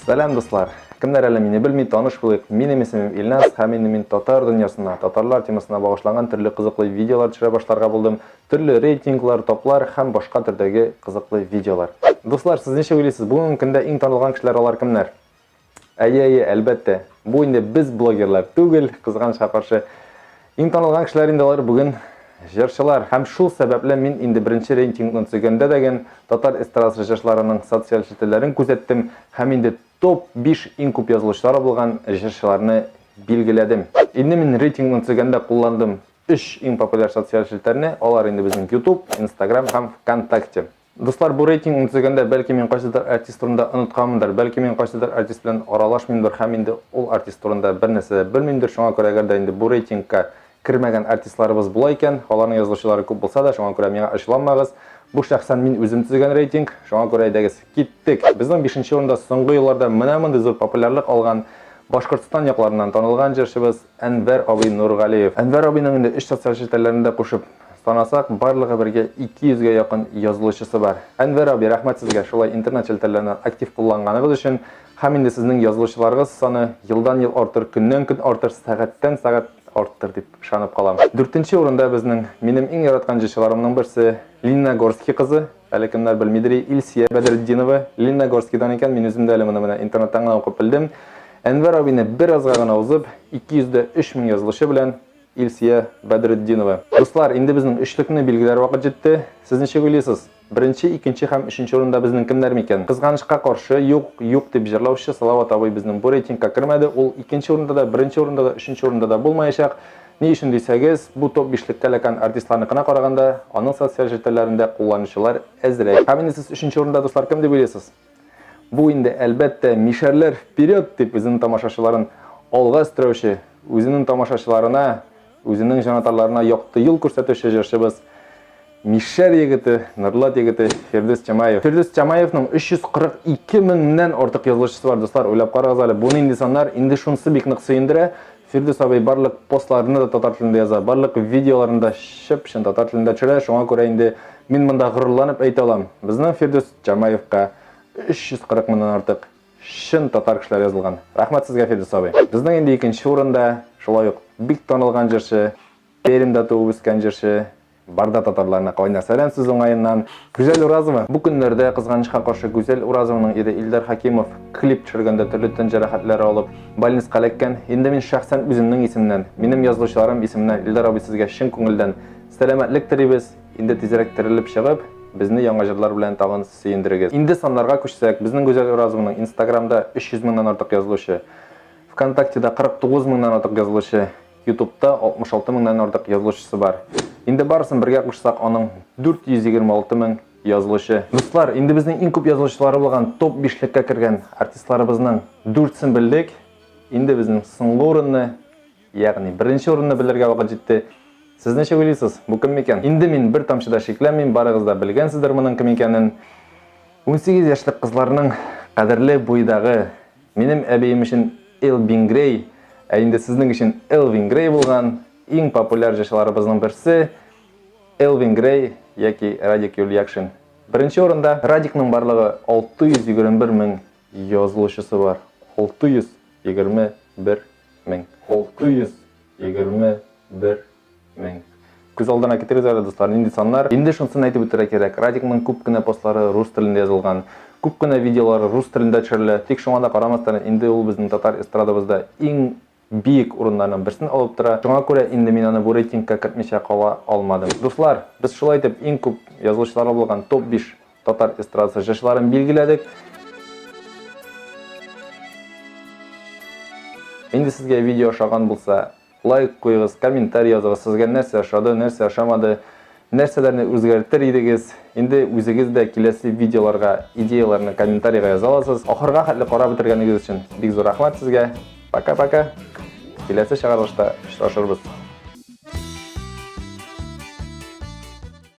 Сәлам дуслар. Кемнәр әле мине белми, таныш булыйк. Минем исемем Илназ һәм мин татар дөньясына, татарлар темасына багышланган төрле кызыклы видеолар төшерә башларга булдым. Төрле рейтинглар, топлар һәм башка төрдәге кызыклы видеолар. Дуслар, сез ничек уйлыйсыз? Бүгенге көндә иң танылган кешеләр алар кемнәр? Әйе, әлбәттә. Бу инде без блогерлар түгел, кызганычка каршы. Иң танылган кешеләр инде алар бүген җырчылар. Һәм шул сәбәпле мин инде беренче рейтингны төзегәндә дәген татар эстрадасы җырчыларының социаль челтәрләрен күзәттем һәм инде топ 5 иң күп язылышлары булган җырчыларны билгеләдем. Инде мин рейтингны төзегәндә кулландым 3 иң популяр социаль челтәрне. Алар инде безнең YouTube, Instagram һәм ВКонтакте. Дуслар, бу рейтингны төзегәндә бәлки мин кайсыдыр артист турында онытканмындыр, бәлки мин кайсыдыр артист белән аралашмыймдыр һәм инде ул артист турында бер нәрсә белмимдер. Шуңа күрә әгәр дә инде бу рейтингка кирмәгән артистларыбыз була икән, аларның язылышлары күп булса да, шуңа күрә миңа ачуланмагыз. Бу шәхсән мин үзем төзегән рейтинг, шуңа күрә әйдәгез, киттек. Безнең 5нче урында соңгы елларда менә мондый зур популярлык алган Башкортстан якларыннан танылган җырчыбыз Әнвәр абый Нургалиев. Әнвәр абыйның инде 3 социаль челтәрләрендә кушып санасак, барлыгы бергә 200гә якын язылышчысы бар. Әнвәр абый, рәхмәт сезгә шулай интернет челтәрләреннән актив кулланганыгыз өчен. Һәм инде сезнең язылышларыгыз саны елдан-ел артыр, көннән-көн артыр, сәгатьтән-сәгать артыр дип ышанып калам. 4нче урында безнең минем иң яраткан җырчыларымның берсе Лениногорский кызы, әле кемнәр белмидер, Илсия Бәдретдинова. Лениногорскийдан икән, мин үзем дә әле моны интернеттан гына укып белдем. Әнвәр абыйны бер азга гына узып 203 мең язылышы белән Илсия Бәдретдинова. Дуслар, инде безнең өчлекне билгеләр вакыт җитте. Сез ничек уйлыйсыз? Беренче, икенче һәм өченче урында безнең кемнәр микән? Кызганычка каршы, юк дип җырлаучы Салават абый безнең бу рейтингка кирмәде. Ул икенче урында да, беренче урында да, өченче урында да булмаячак. Ни өчен дисәгез, бу топ 5леккә ләкән артистларныкына караганда, аның социаль челтәрләрендә кулланучылар әзрәк. Һәм инде сез өченче урында, дуслар, кем дип уйлыйсыз? Бу инде әлбәттә Мишәрләр вперед дип үзенең тамашачыларын алга өстерәүче, үзенең тамашачыларына, үзенең җанатарларына якты юл күрсәтүче җырчыбыз Мишәр егете, Нурлат егете Фирдус Чамаев. Фирдус Чамаевның 342 меңнән артык язылышчысы бар, дуслар. Уйлап карагыз әле, буны инде саннар инде шунысы бик нык сөендерә. Фирдус абый барлык постларны да татар телендә яза, барлык видеоларында шәп-шәп татар телендә төшерә. Шуңа күрә инде мин монда горурланып әйтә алам. Безнең Фирдус Чамаевка 340 меңнән артык шын татар кешеләр язылган. Рәхмәт сезгә, Фирдус абый. Безнең инде икенче урында шулай ук бик танылган җырчы, Пермдә туып үскән җырчы, Барда татарларына кайнар сәлам сүз уңаеннан Гүзәл Уразова. Бу көннәрдә кызганычка каршы Гүзәл Уразованың ире Илдар Хакимов клип төшергәндә төрле тән җәрәхәтләре алып больницага эләккән. Инде мин шәхсән үземнең исемнән, минем язылышларым исеменнән Илдар абый сезгә чын күңелдән сәламәтлек телибез. Инде тизрәк терелеп чыгып, безне яңа җырлар белән тагын сөендерегез. Инде саннарга күчсәк, безнең Гүзәл Уразованың Instagramда 300 меңнән артык язылышы, ВКонтактеда 49 меңнән артык язылышы, YouTube'да 66 меңнән артык язылышчысы бар. Инде барысын бергә кушсак, аның 426 мең язылышы. Дуслар, инде безнең иң күп язылышлары булган топ 5леккә кергән артистларыбызның 4сен белдек. Инде безнең соңгы урынны, ягъни беренче урынны белергә вакыт җитте. Сез ничек уйлыйсыз? Бу кем микән? Инде мин бер тамчыда шикләнмим, барыгыз да белгәнсездер моның кем икәнен. 18 яшьлек кызларның кадерле буйдагы минем әбием өчен Элвин Грей, ә инде сезнең өчен Элвин Грей булган иң популяр җырчыларыбызның берсе Элвин Грей яки Радик Юльякшин. Беренче урында Радикның барлыгы 621 мең язылышчысы бар. 621 мең. 621 мең. Күз алдына китерегез әле, дуслар, инде саннар. Инде шунысын әйтеп үтәргә кирәк. Радикның күп кенә постлары рус телендә язылган, күп кенә видеолары рус телендә төшерелә. Тик шуңа да карамастан, инде ул безнең татар эстрадабызда иң бик урыннарның берсен алып тора. Шуңа күрә инде мин аны бу рейтингка кертмичә кала алмадым. Дуслар, без шулай итеп иң күп язылышлары булган топ 5 татар эстрадасы җырчыларын билгеләдек. Инде сезгә видео ошаган булса, лайк куйгыз, комментарий языгыз, сезгә нәрсә ошады, нәрсә ошамады, нәрсәләрне үзгәртер идегез. Инде үзегез дә киләсе видеоларга идеяларны комментарийга яза аласыз. Ахырга хәтле карап бетергәнегез өчен бик зур рәхмәт сезгә. Пока-пока. Киләсе чыгарылышта очрашырбыз.